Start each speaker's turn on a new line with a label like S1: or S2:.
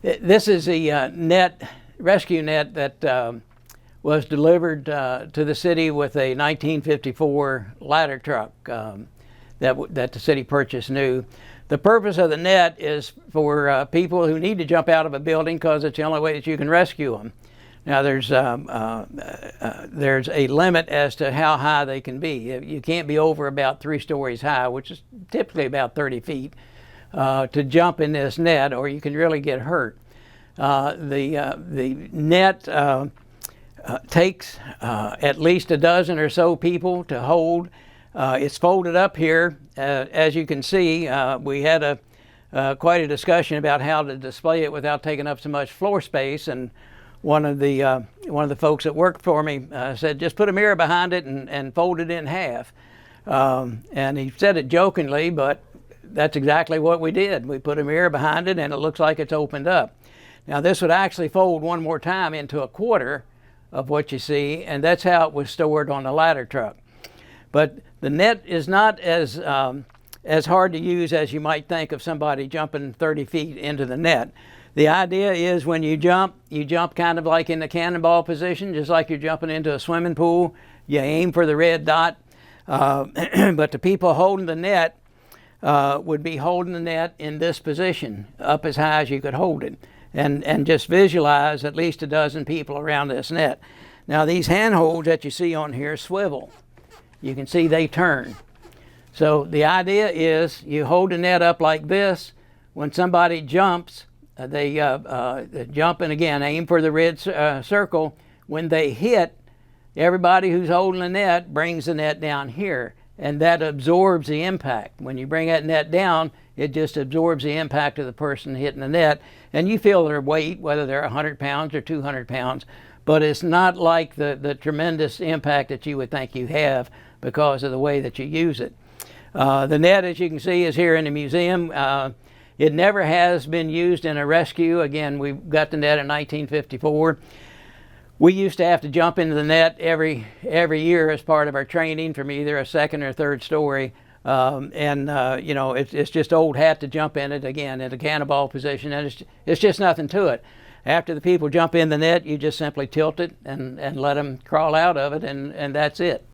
S1: This is the rescue net that was delivered to the city with a 1954 ladder truck that the city purchased new. The purpose of the net is for people who need to jump out of a building because it's the only way that you can rescue them. Now there's a limit as to how high they can be. You can't be over about 3 stories high, which is typically about 30 feet, to jump in this net, or you can really get hurt. The net takes at least a dozen or so people to hold. It's folded up here. As you can see, we had quite a discussion about how to display it without taking up so much floor space, and one of the folks that worked for me said, just put a mirror behind it and fold it in half. And he said it jokingly, but that's exactly what we did. We put a mirror behind it and it looks like it's opened up. Now this would actually fold one more time into a quarter of what you see, and that's how it was stored on the ladder truck. But the net is not as hard to use as you might think of somebody jumping 30 feet into the net. The idea is when you jump kind of like in the cannonball position, just like you're jumping into a swimming pool. You aim for the red dot. But the people holding the net would be holding the net in this position, up as high as you could hold it. And just visualize at least a dozen people around this net. Now these handholds that you see on here swivel. You can see they turn. So the idea is you hold the net up like this. When somebody jumps, they jump and again aim for the red circle. When they hit, everybody who's holding the net brings the net down here, and that absorbs the impact. When you bring that net down, it just absorbs the impact of the person hitting the net, and you feel their weight, whether they're 100 pounds or 200 pounds, but it's not like the tremendous impact that you would think you have because of the way that you use it. The net, as you can see, is here in the museum. It never has been used in a rescue. Again, we got the net in 1954. We used to have to jump into the net every year as part of our training from either a second or third story. You know, it's just old hat to jump in it, again, in a cannonball position, and it's just nothing to it. After the people jump in the net, you just simply tilt it and let them crawl out of it, and that's it.